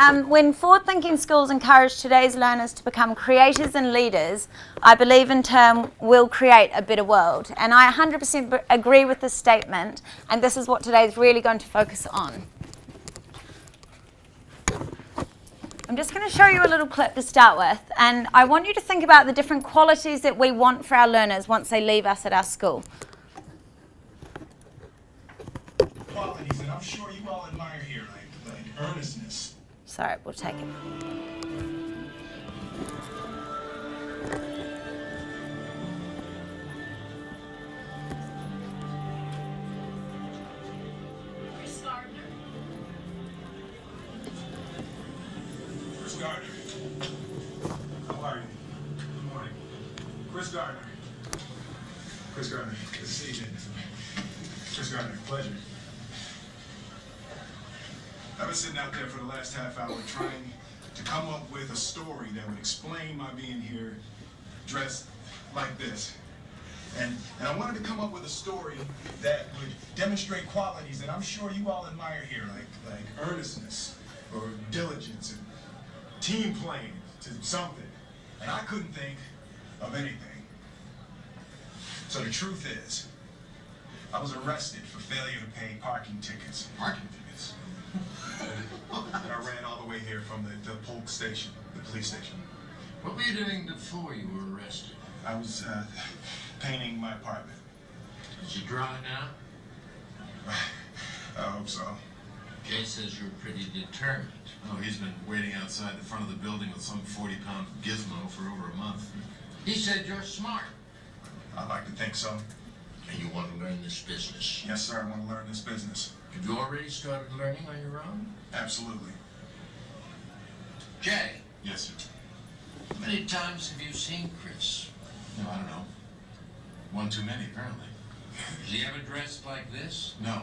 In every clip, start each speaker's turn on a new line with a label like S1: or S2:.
S1: When forward-thinking schools encourage today's learners to become creators and leaders, I believe in turn will create a better world. And I 100% agree with this statement, and this is what today is really going to focus on. I'm just going to show you a little clip to start with, and I want you to think about the different qualities that we want for our learners once they leave us at our school.
S2: Qualities that I'm sure you all admire here, like earnestness.
S1: Sorry, we'll take it.
S2: Gardner. How are you? Good morning. Chris Gardner. Chris Gardner. Good to see you. Chris Gardner, pleasure. I've been sitting out there for the last half hour trying to come up with a story that would explain my being here dressed like this. And I wanted to come up with a story that would demonstrate qualities that I'm sure you all admire here, like earnestness or diligence and team playing to something, and I couldn't think of anything. So the truth is, I was arrested for failure to pay parking tickets. Parking tickets? And I ran all the way here from the Polk station, the police station.
S3: What were you doing before you were arrested?
S2: I was painting my apartment.
S3: Is it dry now?
S2: I hope so.
S3: Jay says you're pretty determined.
S4: Oh, he's been waiting outside the front of the building with some 40-pound gizmo for over a month.
S3: He said you're smart.
S2: I'd like to think so.
S3: And you want to learn this business.
S2: Yes, sir, I want to learn this business.
S3: Have you already started learning on your own?
S2: Absolutely.
S3: Jay,
S4: Yes, sir.
S3: how many times have you seen Chris?
S4: No, I don't know. One too many, apparently.
S3: Has he ever dressed like this?
S4: No.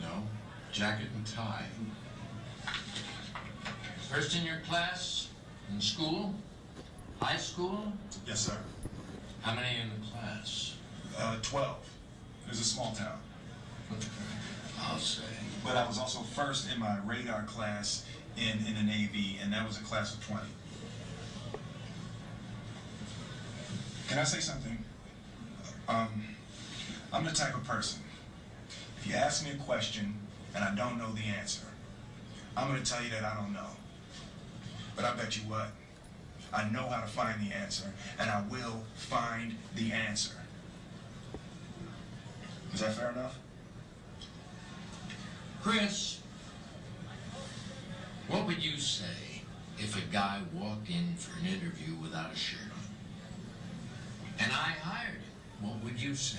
S4: No. Jacket and tie.
S3: First in your class? In school? High school?
S2: Yes, sir.
S3: How many in the class?
S2: 12. It was a small town.
S3: I'll say.
S2: But I was also first in my radar class in the Navy, and that was a class of 20. Can I say something? I'm the type of person, if you ask me a question and I don't know the answer, I'm going to tell you that I don't know. But I bet you what? I know how to find the answer, and I will find the answer. Is that fair enough?
S3: Chris, what would you say if a guy walked in for an interview without a shirt on? And I hired him. What would you say?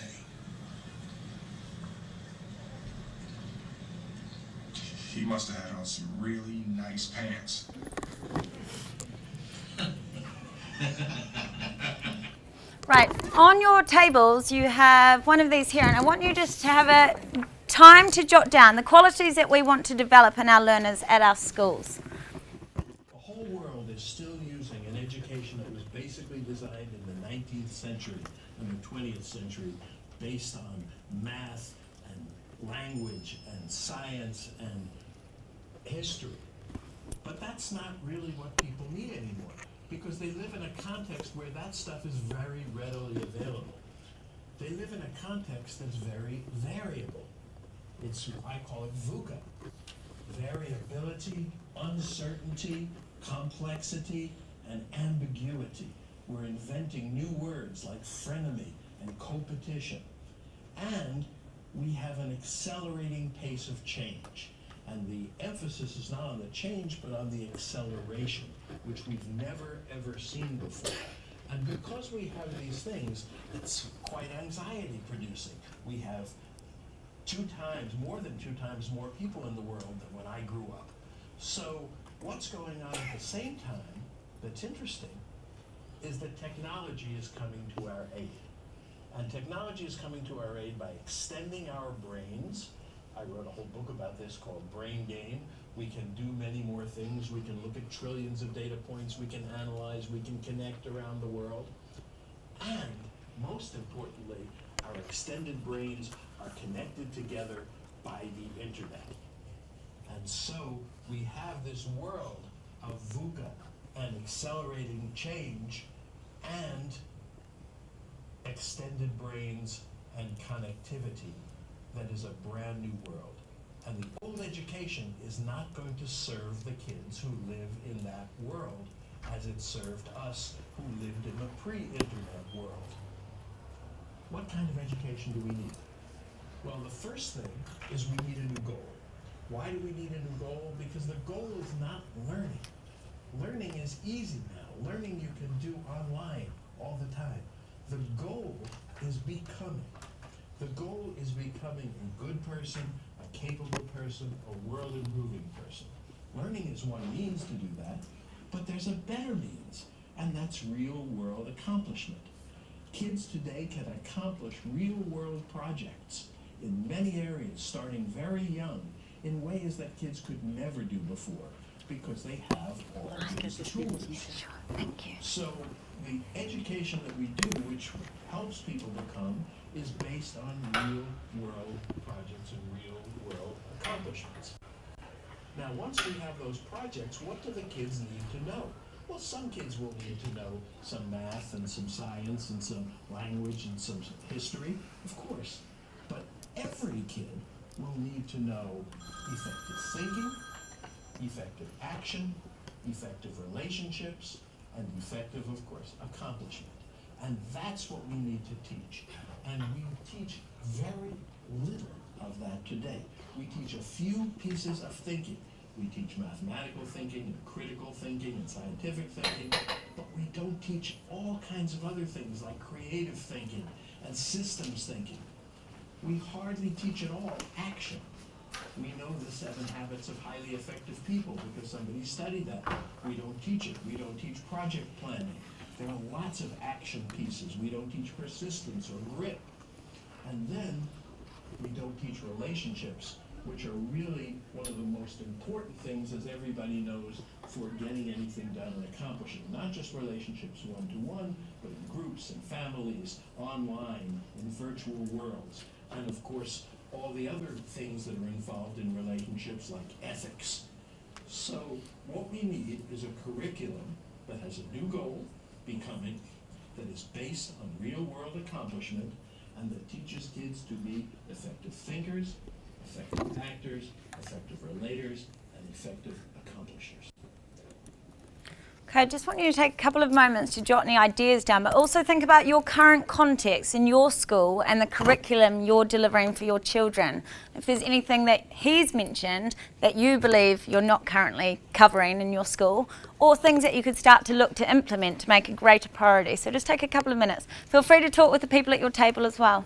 S2: He must have had on some really nice pants.
S1: Right, on your tables you have one of these here, and I want you just to have a time to jot down the qualities that we want to develop in our learners at our schools.
S5: The whole world is still using an education that was basically designed in the 19th century and the 20th century based on math and language and science and history. But that's not really what people need anymore, because they live in a context where that stuff is very readily available. They live in a context that's very variable. I call it VUCA. Variability, uncertainty, complexity, and ambiguity. We're inventing new words like frenemy and competition. And we have an accelerating pace of change. And the emphasis is not on the change, but on the acceleration, which we've never, ever seen before. And because we have these things, it's quite anxiety producing. We have more than two times more people in the world than when I grew up. So what's going on at the same time that's interesting is that technology is coming to our aid. And technology is coming to our aid by extending our brains. I wrote a whole book about this called Brain Game. We can do many more things. We can look at trillions of data points. We can analyze. We can connect around the world. And most importantly, our extended brains are connected together by the internet. And so we have this world of VUCA and accelerating change and extended brains and connectivity that is a brand new world. And the old education is not going to serve the kids who live in that world as it served us who lived in the pre-internet world. What kind of education do we need? Well, the first thing is we need a new goal. Why do we need a new goal? Because the goal is not learning. Learning is easy now. Learning you can do online all the time. The goal is becoming. The goal is becoming a good person, a capable person, a world-improving person. Learning is one means to do that, but there's a better means, and that's real-world accomplishment. Kids today can accomplish real-world projects in many areas, starting very young, in ways that kids could never do before, because they have all these tools.
S1: Thank you.
S5: So the education that we do, which helps people become, is based on real-world projects and real-world accomplishments. Now, once we have those projects, what do the kids need to know? Well, some kids will need to know some math and some science and some language and some history, of course. But every kid will need to know effective thinking, effective action, effective relationships, and effective, of course, accomplishment. And that's what we need to teach. And we teach very little of that today. We teach a few pieces of thinking. We teach mathematical thinking and critical thinking and scientific thinking, but we don't teach all kinds of other things like creative thinking and systems thinking. We hardly teach at all action. We know the 7 habits of highly effective people because somebody studied that. We don't teach it. We don't teach project planning. There are lots of action pieces. We don't teach persistence or grit. And then we don't teach relationships, which are really one of the most important things, as everybody knows, for getting anything done and accomplishing. Not just relationships one-to-one, but in groups and families, online, in virtual worlds. And of course, all the other things that are involved in relationships like ethics. So what we need is a curriculum that has a new goal, becoming, that is based on real-world accomplishment, and that teaches kids to be effective thinkers, effective actors, effective relators, and effective accomplishers.
S1: Okay, I just want you to take a couple of moments to jot any ideas down, but also think about your current context in your school and the curriculum you're delivering for your children. If there's anything that he's mentioned that you believe you're not currently covering in your school, or things that you could start to look to implement to make a greater priority. So just take a couple of minutes. Feel free to talk with the people at your table as well.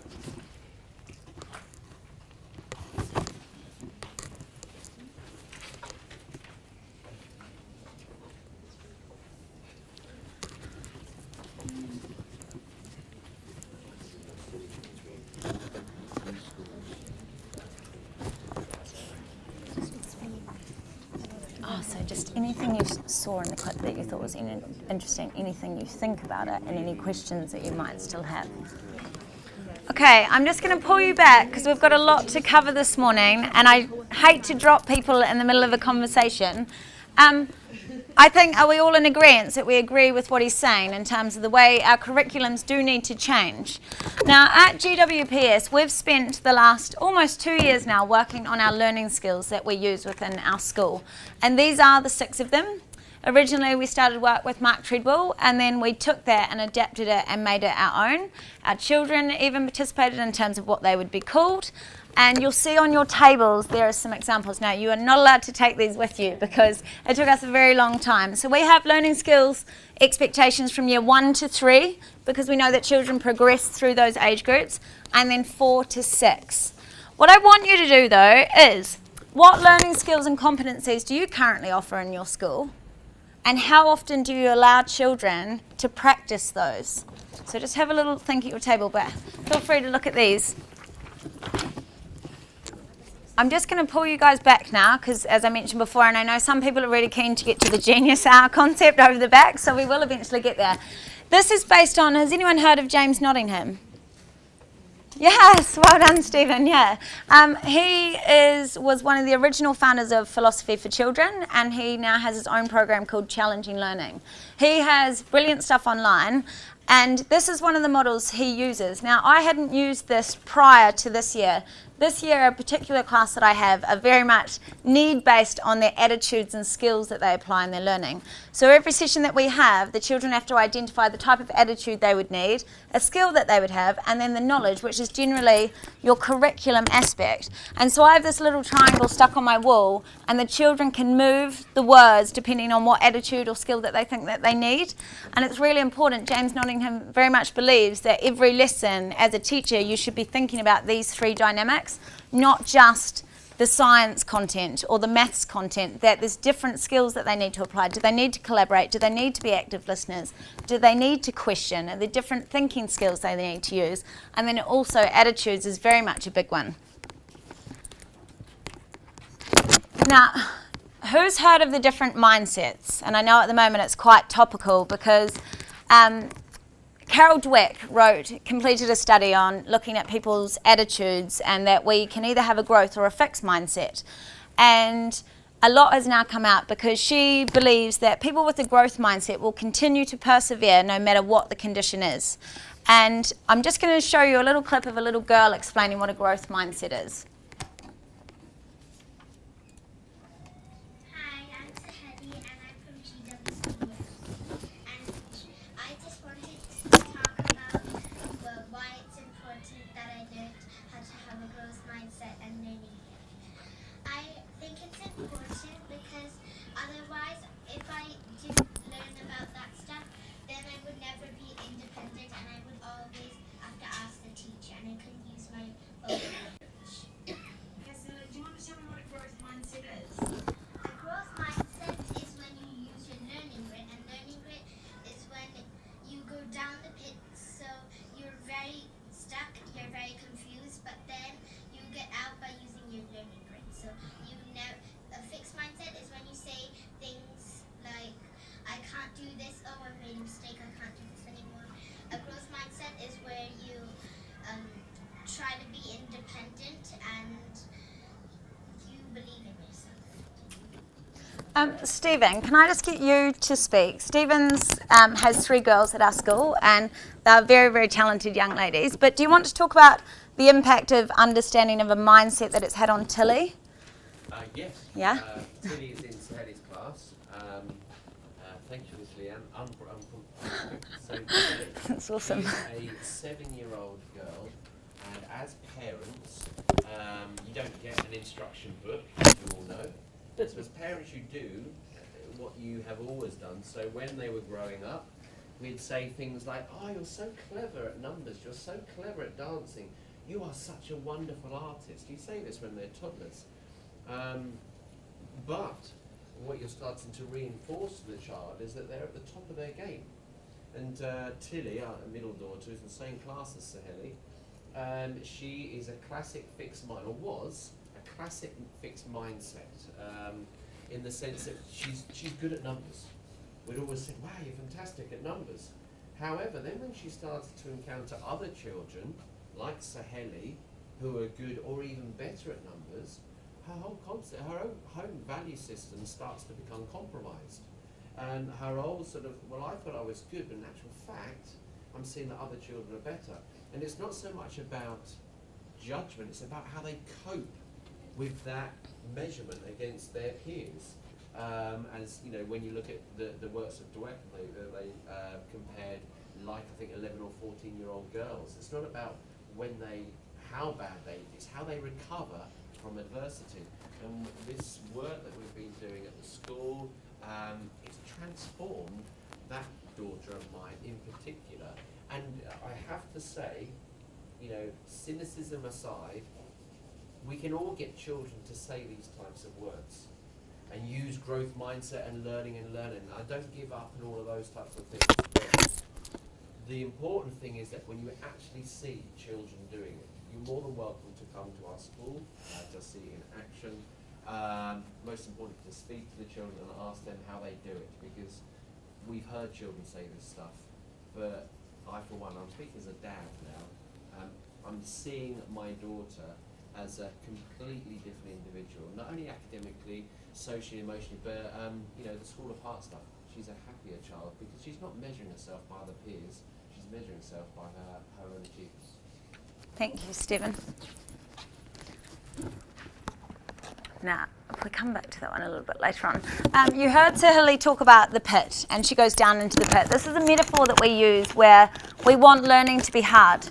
S1: So just anything you saw in the clip that you thought was interesting, anything you think about it, and any questions that you might still have. Okay, I'm just going to pull you back because we've got a lot to cover this morning, and I hate to drop people in the middle of a conversation. I think, are we all in agreement that we agree with what he's saying in terms of the way our curriculums do need to change? Now, at GWPS, we've spent the last almost 2 years now working on our learning skills that we use within our school. And these are the 6 of them. Originally, we started work with Mark Treadwell, and then we took that and adapted it and made it our own. Our children even participated in terms of what they would be called. And you'll see on your tables there are some examples. Now, you are not allowed to take these with you because it took us a very long time. So we have learning skills expectations from year 1 to 3 because we know that children progress through those age groups, and then 4 to 6. What I want you to do, though, is what learning skills and competencies do you currently offer in your school? And how often do you allow children to practice those? So just have a little think at your table, but feel free to look at these. I'm just going to pull you guys back now because, as I mentioned before, and I know some people are really keen to get to the Genius Hour concept over the back, so we will eventually get there. This is based on, has anyone heard of James Nottingham? Did Yes, well done, Stephen. Yeah, he was one of the original founders of Philosophy for Children, and he now has his own program called Challenging Learning. He has brilliant stuff online, and this is one of the models he uses. Now, I hadn't used this prior to this year. This year, a particular class that I have are very much need-based on their attitudes and skills that they apply in their learning. So every session that we have, the children have to identify the type of attitude they would need, a skill that they would have, and then the knowledge, which is generally your curriculum aspect. And so I have this little triangle stuck on my wall, and the children can move the words depending on what attitude or skill that they think that they need. And it's really important. James Nottingham very much believes that every lesson, as a teacher, you should be thinking about these three dynamics, not just the science content or the maths content, that there's different skills that they need to apply. Do they need to collaborate? Do they need to be active listeners? Do they need to question? Are there different thinking skills they need to use? And then also attitudes is very much a big one. Now, who's heard of the different mindsets? And I know at the moment it's quite topical because Carol Dweck completed a study on looking at people's attitudes, and that we can either have a growth or a fixed mindset. And a lot has now come out because she believes that people with a growth mindset will continue to persevere no matter what the condition is. And I'm just going to show you a little clip of a little girl explaining what a growth mindset is. Stephen, can I just get you to speak? Stephen's has 3 girls at our school, and they're very, very talented young ladies. But do you want to talk about the impact of understanding of a mindset that it's had on Tilly?
S6: Yes.
S1: Yeah?
S6: Tilly is in Sally's class. Thank you, Miss Leanne. So Tilly
S1: That's awesome.
S6: is a 7-year-old girl, and as parents, you don't get an instruction book, as you all know. So as parents, you do what you have always done. So when they were growing up, we'd say things like, "Oh, you're so clever at numbers, you're so clever at dancing, you are such a wonderful artist." You say this when they're toddlers. But what you're starting to reinforce to the child is that they're at the top of their game. And Tilly, our middle daughter, is in the same class as Saheli. She is a classic fixed mind, or was a classic fixed mindset, in the sense that she's good at numbers. We'd always say, "Wow, you're fantastic at numbers." However, then when she started to encounter other children, like Saheli, who are good or even better at numbers, her whole concept, her own home value system starts to become compromised. And her old sort of, "Well, I thought I was good, but in actual fact, I'm seeing that other children are better." And it's not so much about judgment, it's about how they cope with that measurement against their peers. As you know, when you look at the works of Dweck, they compared, like, I think 11 or 14-year-old girls. It's not about how bad they do, it's how they recover from adversity. And this work that we've been doing at the school, it's transformed that daughter of mine in particular. And I have to say, you know, cynicism aside, we can all get children to say these types of words and use growth mindset and learning. I don't give up and all of those types of things. But the important thing is that when you actually see children doing it, you're more than welcome to come to our school to see it in action. Most important, to speak to the children and ask them how they do it, because we've heard children say this stuff, but I, for one, I'm speaking as a dad now, I'm seeing my daughter as a completely different individual, not only academically, socially, emotionally, but you know, the School of Heart stuff. She's a happier child because she's not measuring herself by other peers, she's measuring herself by her own achievements.
S1: Thank you, Stephen. Now, we'll come back to that one a little bit later on. You heard Sahili talk about the pit, and she goes down into the pit. This is a metaphor that we use where we want learning to be hard,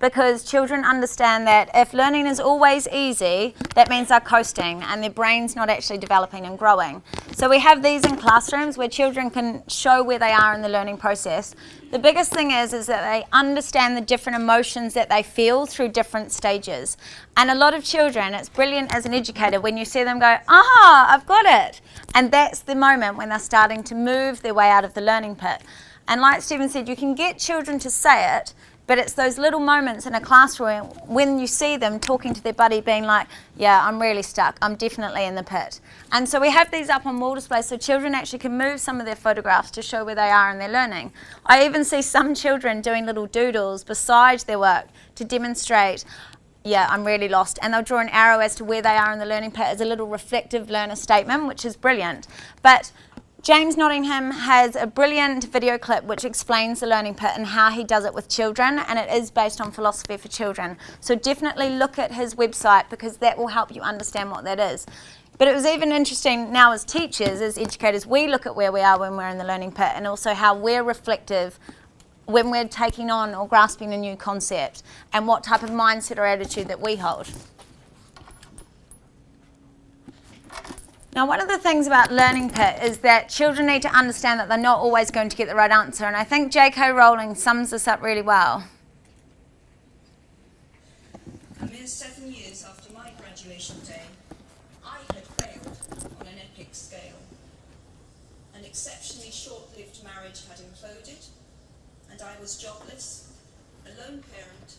S1: because children understand that if learning is always easy, that means they're coasting and their brain's not actually developing and growing. So we have these in classrooms where children can show where they are in the learning process. The biggest thing is that they understand the different emotions that they feel through different stages. And a lot of children, it's brilliant as an educator when you see them go, aha, I've got it. And that's the moment when they're starting to move their way out of the learning pit. And like Stephen said, you can get children to say it, but it's those little moments in a classroom when you see them talking to their buddy being like, yeah, I'm really stuck, I'm definitely in the pit. And so we have these up on wall display so children actually can move some of their photographs to show where they are in their learning. I even see some children doing little doodles beside their work to demonstrate, yeah, I'm really lost. And they'll draw an arrow as to where they are in the learning pit as a little reflective learner statement, which is brilliant. But James Nottingham has a brilliant video clip which explains the learning pit and how he does it with children, and it is based on philosophy for children. So definitely look at his website because that will help you understand what that is. But it was even interesting now as teachers, as educators, we look at where we are when we're in the learning pit and also how we're reflective when we're taking on or grasping a new concept and what type of mindset or attitude that we hold. Now, one of the things about learning pit is that children need to understand that they're not always going to get the right answer, and I think J.K. Rowling sums this up really well.
S7: A mere 7 years after my graduation day, I had failed on an epic scale. An exceptionally short-lived marriage had imploded, and I was jobless, a lone parent,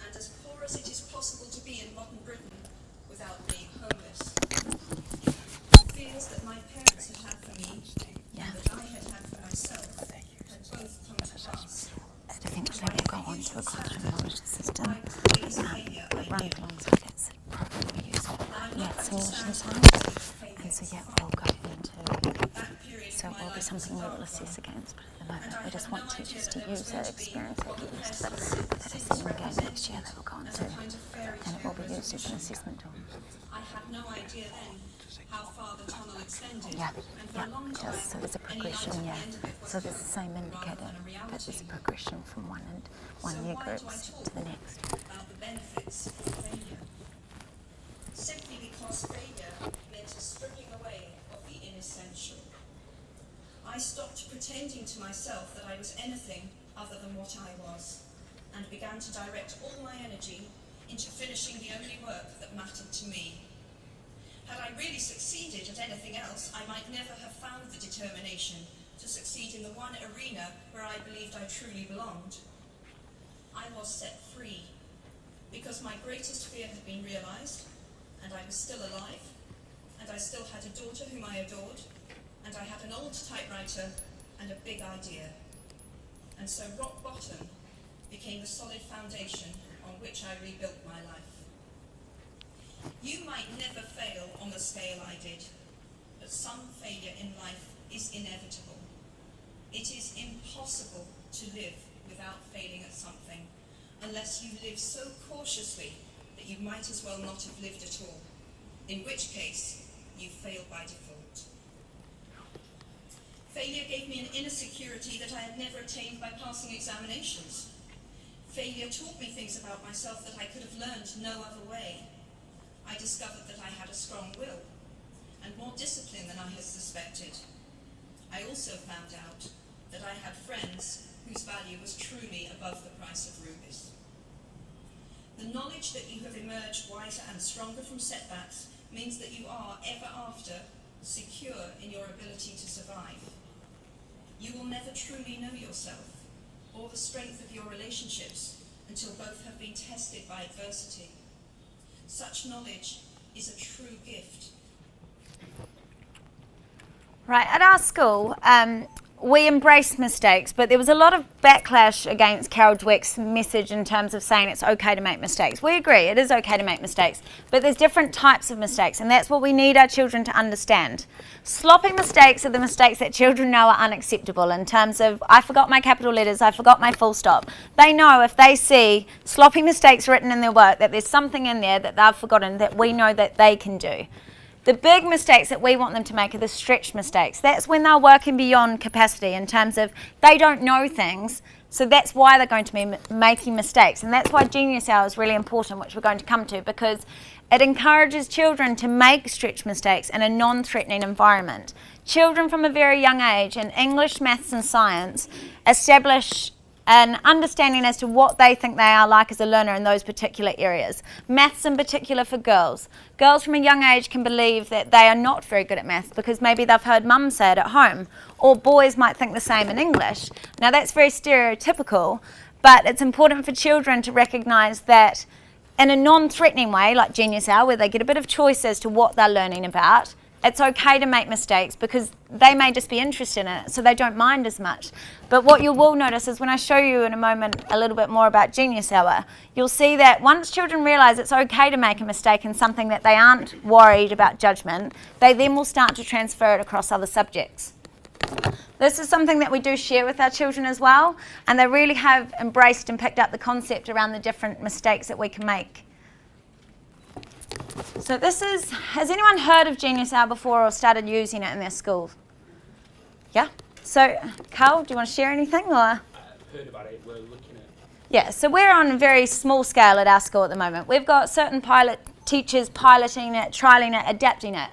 S7: and as poor as it is possible to be in modern Britain without being homeless. Fears that my parents had had for me and that I had had for myself had both come to pass.
S1: Eventually we'll go on to a classroom knowledge system.
S7: My greatest failure, I
S1: Run
S7: knew.
S1: alongside it, so probably we use
S7: I'm not
S1: maths,
S7: going to
S1: English and
S7: stand
S1: science.
S7: for failure.
S1: And so yeah, we'll go into,
S7: That period
S1: so
S7: of my
S1: it will be
S7: life
S1: something
S7: was
S1: we
S7: a
S1: will
S7: dark
S1: assess
S7: one.
S1: against, but at the
S7: And
S1: moment
S7: I
S1: we just
S7: had
S1: want
S7: no
S1: teachers
S7: idea
S1: to
S7: that there was
S1: use
S7: going
S1: that
S7: to be
S1: experience
S7: what
S1: and
S7: the
S1: get used to
S7: person
S1: it. That
S7: since
S1: assessment again next
S7: represented
S1: year that we'll go on
S7: as
S1: to,
S7: a kind of fairy
S1: and it will be
S7: tale
S1: used as an
S7: resolution.
S1: assessment tool.
S7: I had no idea then how far the tunnel extended,
S1: Yeah,
S7: and for a long
S1: it
S7: time,
S1: does. So there's a
S7: any light
S1: progression,
S7: at the
S1: yeah.
S7: end of it was
S1: So there's the same
S7: hope
S1: indicator,
S7: rather than a
S1: but
S7: reality.
S1: there's a progression from one
S7: So
S1: year
S7: why do I
S1: groups
S7: talk
S1: to the next.
S7: about the benefits of failure? Simply because failure meant a stripping away of the inessential. I stopped pretending to myself that I was anything other than what I was, and began to direct all my energy into finishing the only work that mattered to me. Had I really succeeded at anything else, I might never have found the determination to succeed in the one arena where I believed I truly belonged. I was set free, because my greatest fear had been realized, and I was still alive, and I still had a daughter whom I adored, and I had an old typewriter and a big idea. And so rock bottom became the solid foundation on which I rebuilt my life. You might never fail on the scale I did, but some failure in life is inevitable. It is impossible to live without failing at something, unless you live so cautiously that you might as well not have lived at all, in which case you fail by default. Failure gave me an inner security that I had never attained by passing examinations. Failure taught me things about myself that I could have learned no other way. I discovered that I had a strong will, and more discipline than I had suspected. I also found out that I had friends whose value was truly above the price of rubies. The knowledge that you have emerged wiser and stronger from setbacks means that you are, ever after, secure in your ability to survive. You will never truly know yourself, or the strength of your relationships, until both have been tested by adversity. Such knowledge is a true gift.
S1: Right, at our school, we embrace mistakes, but there was a lot of backlash against Carol Dweck's message in terms of saying it's okay to make mistakes. We agree, it is okay to make mistakes, but there's different types of mistakes, and that's what we need our children to understand. Sloppy mistakes are the mistakes that children know are unacceptable in terms of, I forgot my capital letters, I forgot my full stop. They know if they see sloppy mistakes written in their work that there's something in there that they've forgotten that we know that they can do. The big mistakes that we want them to make are the stretch mistakes. That's when they're working beyond capacity in terms of they don't know things, so that's why they're going to be making mistakes. And that's why Genius Hour is really important, which we're going to come to, because it encourages children to make stretch mistakes in a non-threatening environment. Children from a very young age in English, maths and science establish an understanding as to what they think they are like as a learner in those particular areas. Maths in particular for girls. Girls from a young age can believe that they are not very good at maths because maybe they've heard mum say it at home, or boys might think the same in English. Now that's very stereotypical, but it's important for children to recognise that in a non-threatening way, like Genius Hour, where they get a bit of choice as to what they're learning about, it's okay to make mistakes because they may just be interested in it, so they don't mind as much. But what you will notice is when I show you in a moment a little bit more about Genius Hour, you'll see that once children realise it's okay to make a mistake in something that they aren't worried about judgment, they then will start to transfer it across other subjects. This is something that we do share with our children as well, and they really have embraced and picked up the concept around the different mistakes that we can make. So this is, has anyone heard of Genius Hour before or started using it in their school? Yeah? So, Carl, do you want to share anything? Or?
S8: I've heard about it, we're looking at.
S1: Yeah, so we're on a very small scale at our school at the moment. We've got certain teachers piloting it, trialling it, adapting it.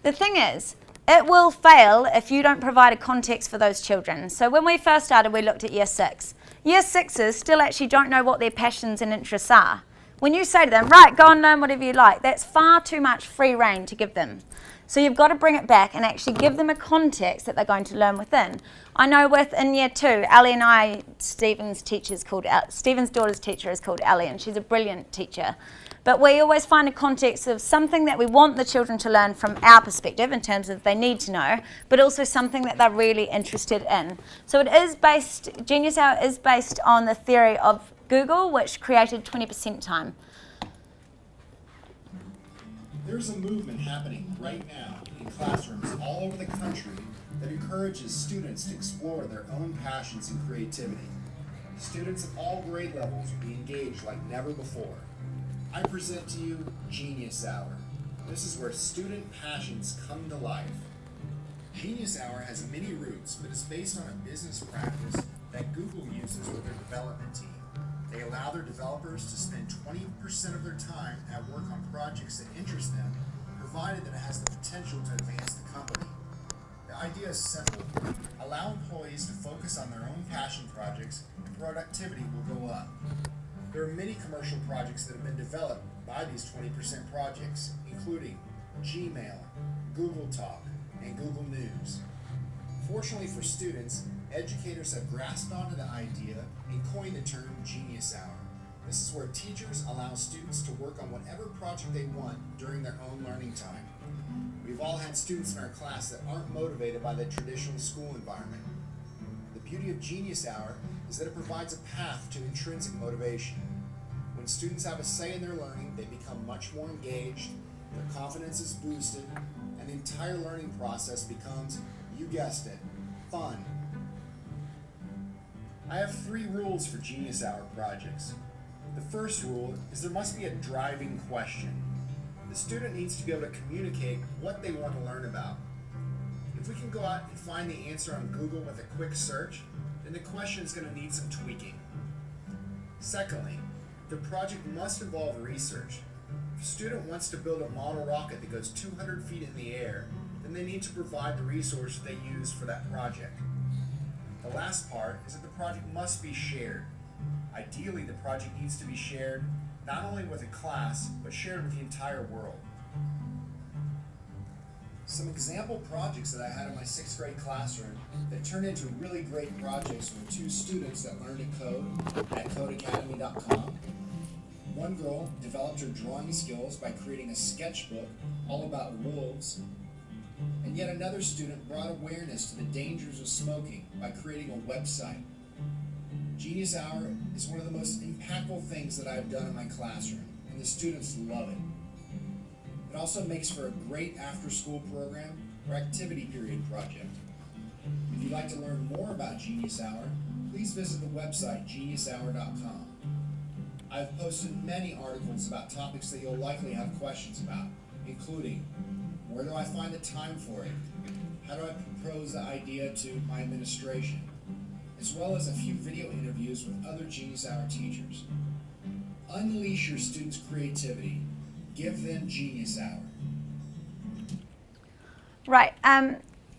S1: The thing is, it will fail if you don't provide a context for those children. So when we first started, we looked at Year 6. Year 6s still actually don't know what their passions and interests are. When you say to them, right, go and learn whatever you like, that's far too much free rein to give them. So you've got to bring it back and actually give them a context that they're going to learn within. I know in Year 2, Ellie and I, Stephen's daughter's teacher is called Ellie, and she's a brilliant teacher. But we always find a context of something that we want the children to learn from our perspective in terms of they need to know, but also something that they're really interested in. So it is based, Genius Hour is based on the theory of Google, which created 20% time.
S9: There's a movement happening right now in classrooms all over the country that encourages students to explore their own passions and creativity. Students of all grade levels will be engaged like never before. I present to you Genius Hour. This is where student passions come to life. Genius Hour has many roots, but is based on a business practice that Google uses with their development team. They allow their developers to spend 20% of their time at work on projects that interest them, provided that it has the potential to advance the company. The idea is simple. Allow employees to focus on their own passion projects and productivity will go up. There are many commercial projects that have been developed by these 20% projects, including Gmail, Google Talk, and Google News. Fortunately for students, educators have grasped onto the idea and coined the term Genius Hour. This is where teachers allow students to work on whatever project they want during their own learning time. We've all had students in our class that aren't motivated by the traditional school environment. The beauty of Genius Hour is that it provides a path to intrinsic motivation. When students have a say in their learning, they become much more engaged, their confidence is boosted, and the entire learning process becomes, you guessed it, fun. I have 3 rules for Genius Hour projects. The first rule is there must be a driving question. The student needs to be able to communicate what they want to learn about. If we can go out and find the answer on Google with a quick search, then the question is going to need some tweaking. Secondly, the project must involve research. If a student wants to build a model rocket that goes 200 feet in the air, then they need to provide the resources they use for that project. The last part is that the project must be shared. Ideally, the project needs to be shared not only with a class, but shared with the entire world. Some example projects that I had in my 6th grade classroom that turned into really great projects were 2 students that learned to code at codeacademy.com. One girl developed her drawing skills by creating a sketchbook all about wolves. And yet another student brought awareness to the dangers of smoking by creating a website. Genius Hour is one of the most impactful things that I've done in my classroom, and the students love it. It also makes for a great after-school program or activity period project. If you'd like to learn more about Genius Hour, please visit the website geniushour.com. I've posted many articles about topics that you'll likely have questions about, including where do I find the time for it? How do I propose the idea to my administration? As well as a few video interviews with other Genius Hour teachers. Unleash your students' creativity. Give them Genius Hour.
S1: Right.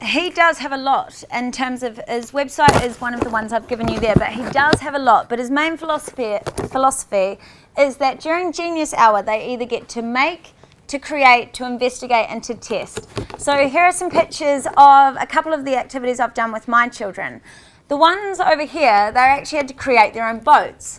S1: He does have a lot in terms of his website is one of the ones I've given you there, but he does have a lot. But his main philosophy is that during Genius Hour, they either get to make, to create, to investigate, and to test. So here are some pictures of a couple of the activities I've done with my children. The ones over here, they actually had to create their own boats.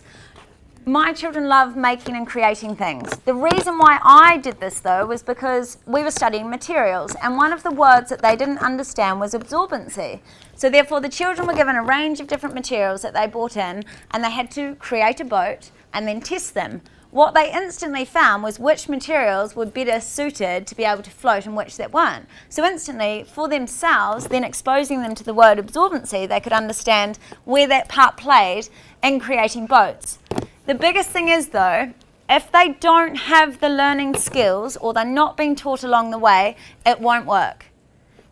S1: My children love making and creating things. The reason why I did this, though, was because we were studying materials, and one of the words that they didn't understand was absorbency. So therefore, the children were given a range of different materials that they brought in, and they had to create a boat and then test them. What they instantly found was which materials were better suited to be able to float and which that weren't. So instantly, for themselves, then exposing them to the word absorbency, they could understand where that part played in creating boats. The biggest thing is, though, if they don't have the learning skills or they're not being taught along the way, it won't work.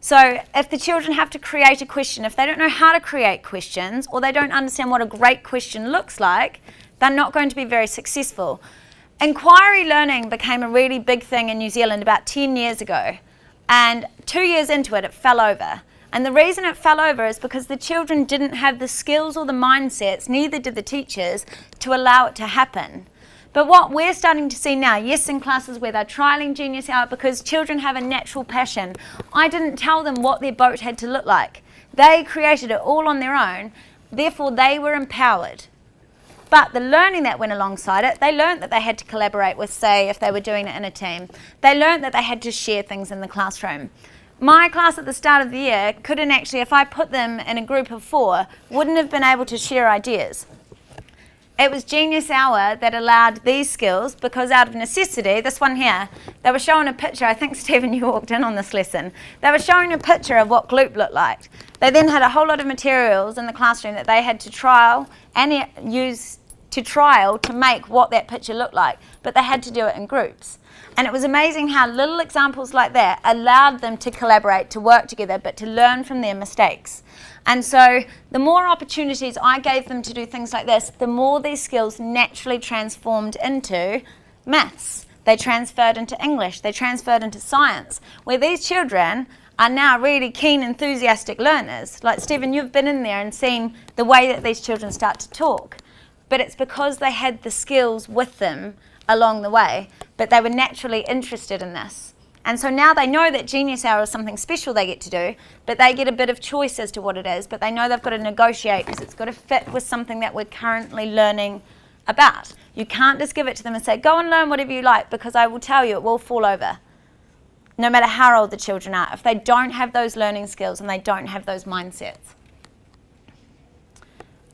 S1: So if the children have to create a question, if they don't know how to create questions or they don't understand what a great question looks like, they're not going to be very successful. Inquiry learning became a really big thing in New Zealand about 10 years ago. And 2 years into it, it fell over. And the reason it fell over is because the children didn't have the skills or the mindsets, neither did the teachers, to allow it to happen. But what we're starting to see now, yes, in classes where they're trialling Genius Hour because children have a natural passion. I didn't tell them what their boat had to look like. They created it all on their own, therefore they were empowered. But the learning that went alongside it, they learned that they had to collaborate with, say, if they were doing it in a team. They learned that they had to share things in the classroom. My class at the start of the year couldn't actually, if I put them in a group of 4, wouldn't have been able to share ideas. It was Genius Hour that allowed these skills because out of necessity, this one here, they were showing a picture, I think Stephen, you walked in on this lesson, they were showing a picture of what gloop looked like. They then had a whole lot of materials in the classroom that they had to trial and use to make what that picture looked like, but they had to do it in groups. And it was amazing how little examples like that allowed them to collaborate, to work together, but to learn from their mistakes. And so the more opportunities I gave them to do things like this, the more these skills naturally transformed into maths. They transferred into English, they transferred into science, where these children are now really keen, enthusiastic learners. Like Stephen, you've been in there and seen the way that these children start to talk. But it's because they had the skills with them along the way, but they were naturally interested in this. And so now they know that Genius Hour is something special they get to do, but they get a bit of choice as to what it is, but they know they've got to negotiate because it's got to fit with something that we're currently learning about. You can't just give it to them and say, go and learn whatever you like, because I will tell you it will fall over, no matter how old the children are, if they don't have those learning skills and they don't have those mindsets.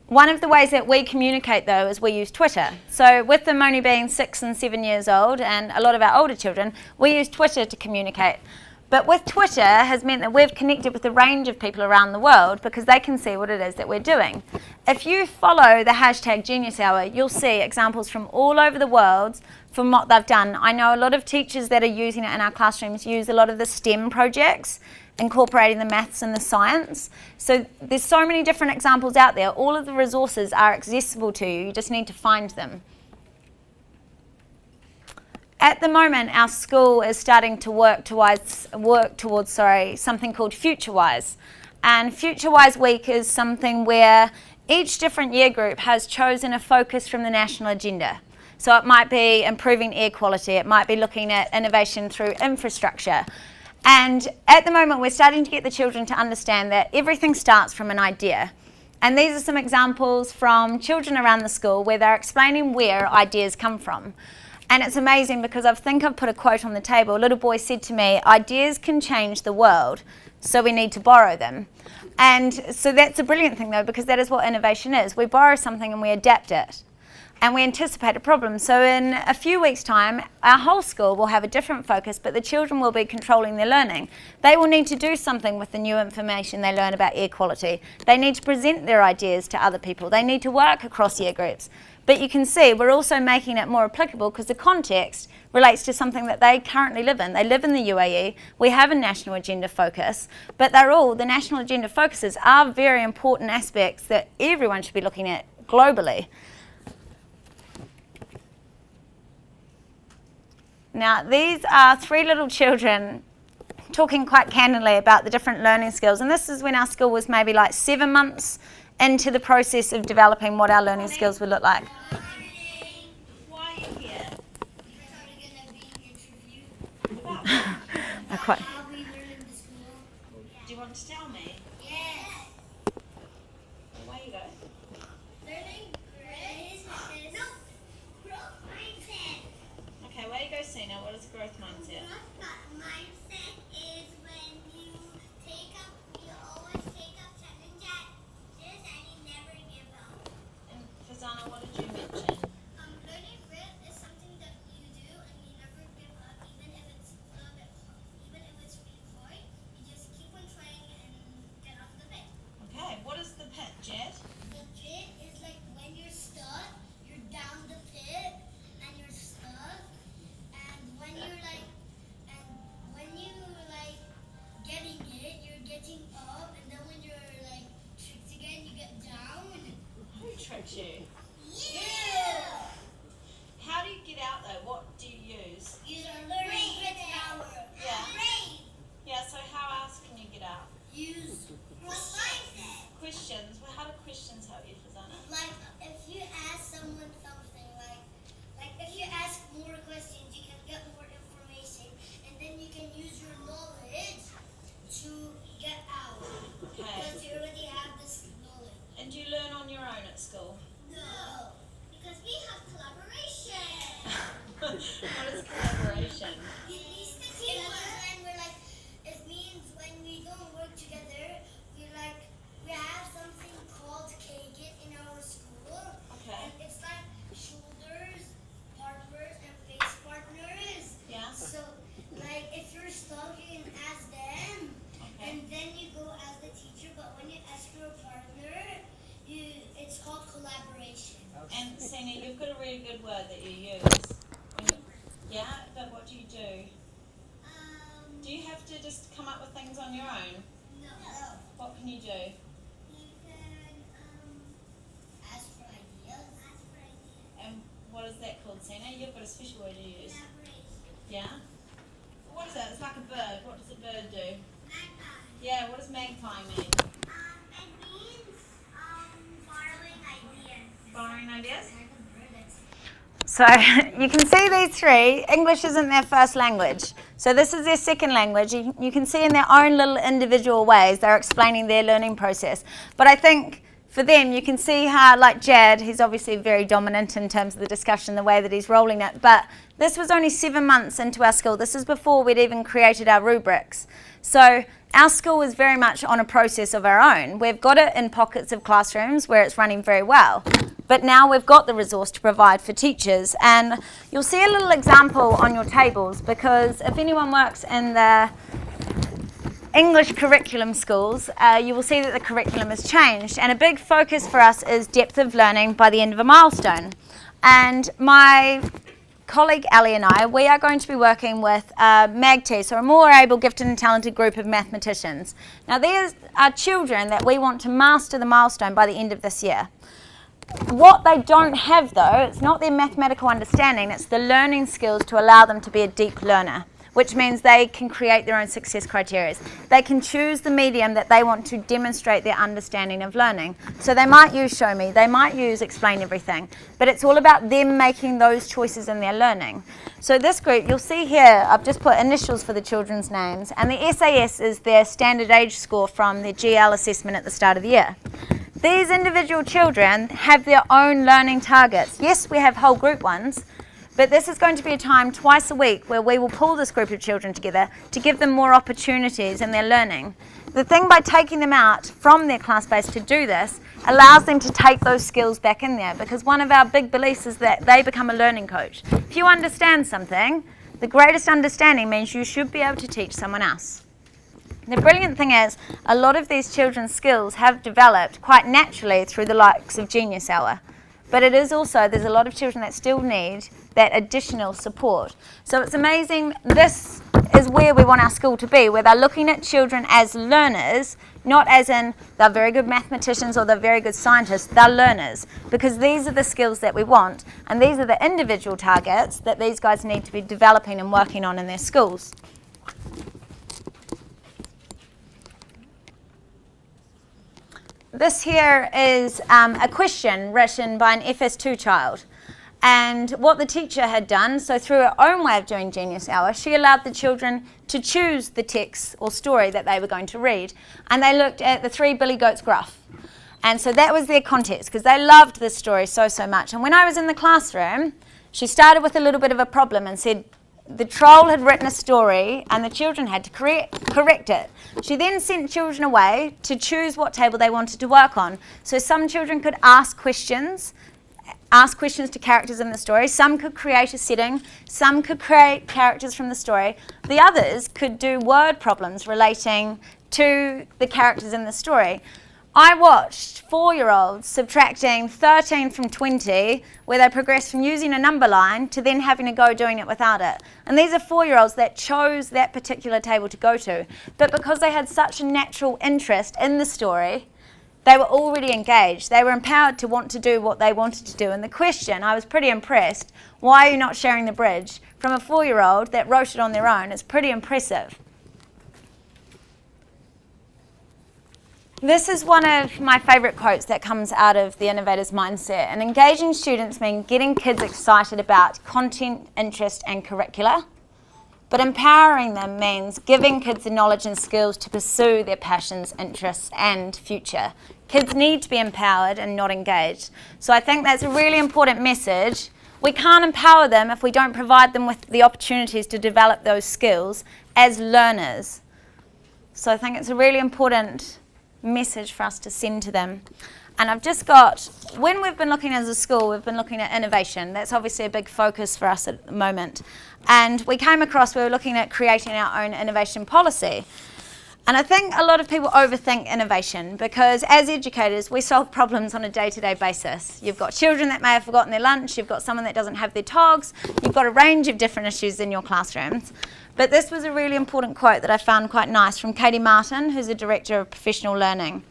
S1: One of the ways that we communicate, though, is we use Twitter. So with them only being 6 and 7 years old, and a lot of our older children, we use Twitter to communicate. But with Twitter has meant that we've connected with a range of people around the world because they can see what it is that we're doing. If you follow the hashtag Genius Hour, you'll see examples from all over the world from what they've done. I know a lot of teachers that are using it in our classrooms use a lot of the STEM projects, incorporating the maths and the science. So there's so many different examples out there. All of the resources are accessible to you. You just need to find them. At the moment, our school is starting to work towards something called FutureWise. And FutureWise Week is something where each different year group has chosen a focus from the national agenda. So it might be improving air quality, it might be looking at innovation through infrastructure. And at the moment, we're starting to get the children to understand that everything starts from an idea. And these are some examples from children around the school where they're explaining where ideas come from. And it's amazing because I think I've put a quote on the table. A little boy said to me, ideas can change the world, so we need to borrow them. And so that's a brilliant thing though, because that is what innovation is. We borrow something and we adapt it. And we anticipate a problem. So in a few weeks' time, our whole school will have a different focus, but the children will be controlling their learning. They will need to do something with the new information they learn about air quality. They need to present their ideas to other people. They need to work across year groups. But you can see we're also making it more applicable because the context relates to something that they currently live in. They live in the UAE. We have a national agenda focus, but the national agenda focuses are very important aspects that everyone should be looking at globally. Now, these are 3 little children talking quite candidly about the different learning skills. And this is when our school was maybe like 7 months into the process of developing what our learning skills would look like.
S7: Why are you here? Because I'm going to be interviewed. About
S1: Not quite.
S7: how we learn in the school. Do you want to tell me? Yes. Away you go. Learning growth mindset. No, growth mindset. Okay, where you go, Sina? What is growth mindset?
S10: Growth mindset is when you always take up challenges and you never give up.
S7: And Fazana, what did you mention?
S10: Learning grit is something that you do and you never give up, even if it's a little bit hard, even if it's really hard. You just keep on trying and get off the pit.
S7: Okay, what is the pit, Jet?
S10: The pit is like when you're stuck, you're down the pit and you're stuck. And when you're like getting it, you're getting up, and then when you're like tricked again, you get down.
S7: Who tricked you?
S10: Yeah.
S7: How do you get out though? What do you use?
S10: Use our learning grit power.
S7: Yeah.
S10: Brain.
S7: Yeah, so how else can you get out?
S10: Use growth mindset.
S7: Questions. Well, how do questions help you, Fazana?
S10: Like if you ask someone something, like if you ask more questions, you can get more information, and then you can use your knowledge to get out.
S7: Okay.
S10: Because you already have this knowledge.
S7: And do you learn on your own at school?
S10: No, because we have collaboration.
S7: What is collaboration?
S10: It means when we're like, it means when we don't work together, we have something called K-Git in our school.
S7: Okay.
S10: And it's like shoulders, partners, and face partners.
S7: Yeah.
S10: So, like, if you're stuck, you can ask them,
S7: Okay.
S10: and then you go as the teacher. But when you ask your partner, it's called collaboration.
S7: And Sina, you've got a really good word that you use. Yeah, but what do you do? Do you have to just come up with things on your own?
S10: No.
S7: What can you do?
S10: You can ask for ideas.
S7: And what is that called, Sina? You've got a special word you use.
S10: Collaboration.
S7: Yeah? What is that? It's like a bird. What does a bird do?
S10: Magpie.
S7: Yeah, what does magpie mean?
S10: It means borrowing ideas.
S7: Borrowing ideas?
S1: So you can see these 3, English isn't their first language. So this is their second language. You can see in their own little individual ways, they're explaining their learning process. But I think for them, you can see how, like Jad, he's obviously very dominant in terms of the discussion, the way that he's rolling it. But this was only 7 months into our school. This is before we'd even created our rubrics. So our school is very much on a process of our own. We've got it in pockets of classrooms where it's running very well. But now we've got the resource to provide for teachers. And you'll see a little example on your tables, because if anyone works in the English curriculum schools, you will see that the curriculum has changed. And a big focus for us is depth of learning by the end of a milestone. And my colleague Ali and I, we are going to be working with MAGT, so a more able, gifted and talented group of mathematicians. Now these are children that we want to master the milestone by the end of this year. What they don't have though, it's not their mathematical understanding, it's the learning skills to allow them to be a deep learner, which means they can create their own success criteria. They can choose the medium that they want to demonstrate their understanding of learning. So they might use Show Me, they might use Explain Everything, but it's all about them making those choices in their learning. So this group, you'll see here, I've just put initials for the children's names, and the SAS is their standard age score from their GL assessment at the start of the year. These individual children have their own learning targets. Yes, we have whole group ones, But this is going to be a time twice a week where we will pull this group of children together to give them more opportunities in their learning. The thing by taking them out from their class base to do this allows them to take those skills back in there, because one of our big beliefs is that they become a learning coach. If you understand something, the greatest understanding means you should be able to teach someone else. The brilliant thing is, a lot of these children's skills have developed quite naturally through the likes of Genius Hour. But it is also, there's a lot of children that still need that additional support. So it's amazing, this is where we want our school to be, where they're looking at children as learners, not as in they're very good mathematicians or they're very good scientists, they're learners. Because these are the skills that we want, and these are the individual targets that these guys need to be developing and working on in their schools. This here is a question written by an FS2 child. And what the teacher had done, so through her own way of doing Genius Hour, she allowed the children to choose the text or story that they were going to read. And they looked at the 3 Billy Goats Gruff. And so that was their context, because they loved this story so much. And when I was in the classroom, she started with a little bit of a problem and said, the troll had written a story and the children had to correct it. She then sent children away to choose what table they wanted to work on. So some children could ask questions to characters in the story. Some could create a setting. Some could create characters from the story. The others could do word problems relating to the characters in the story. I watched 4-year-olds subtracting 13 from 20, where they progressed from using a number line to then having to go doing it without it. And these are 4-year-olds that chose that particular table to go to. But because they had such a natural interest in the story, they were already engaged. They were empowered to want to do what they wanted to do. And the question, I was pretty impressed, why are you not sharing the bridge? From a 4-year-old that wrote it on their own, it's pretty impressive. This is one of my favourite quotes that comes out of the innovator's mindset. And engaging students means getting kids excited about content, interest and curricula. But empowering them means giving kids the knowledge and skills to pursue their passions, interests and future. Kids need to be empowered and not engaged. So I think that's a really important message. We can't empower them if we don't provide them with the opportunities to develop those skills as learners. So I think it's a really important message for us to send to them. And I've just got, when we've been looking as a school, we've been looking at innovation. That's obviously a big focus for us at the moment. And we were looking at creating our own innovation policy. And I think a lot of people overthink innovation, because as educators, we solve problems on a day-to-day basis. You've got children that may have forgotten their lunch, you've got someone that doesn't have their togs, you've got a range of different issues in your classrooms. But this was a really important quote that I found quite nice from Katie Martin, who's a director of professional learning.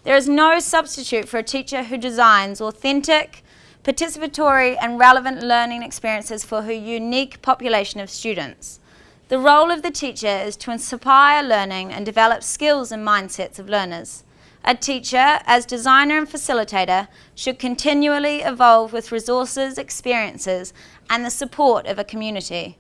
S1: There is no substitute for a teacher who designs authentic, participatory and relevant learning experiences for her unique population of students. The role of the teacher is to inspire learning and develop skills and mindsets of learners. A teacher, as designer and facilitator, should continually evolve with resources, experiences and the support of a community.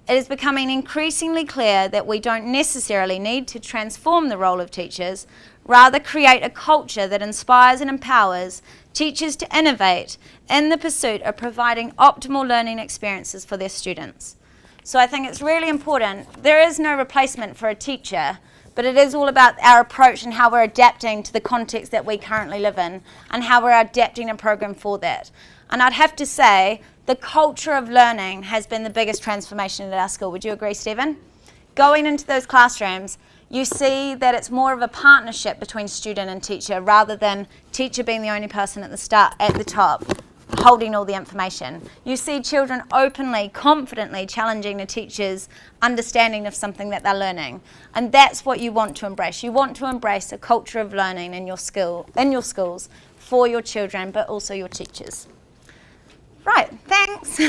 S1: It is becoming increasingly clear that we don't necessarily need to transform the role of teachers, rather create a culture that inspires and empowers teachers to innovate in the pursuit of providing optimal learning experiences for their students. So I think it's really important. There is no replacement for a teacher, but it is all about our approach and how we're adapting to the context that we currently live in and how we're adapting a program for that. And I'd have to say, the culture of learning has been the biggest transformation at our school. Would you agree, Stephen? Going into those classrooms, you see that it's more of a partnership between student and teacher rather than teacher being the only person at the top, holding all the information. You see children openly, confidently challenging the teacher's understanding of something that they're learning. And that's what you want to embrace. You want to embrace a culture of learning in your schools for your children, but also your teachers. Right, thanks.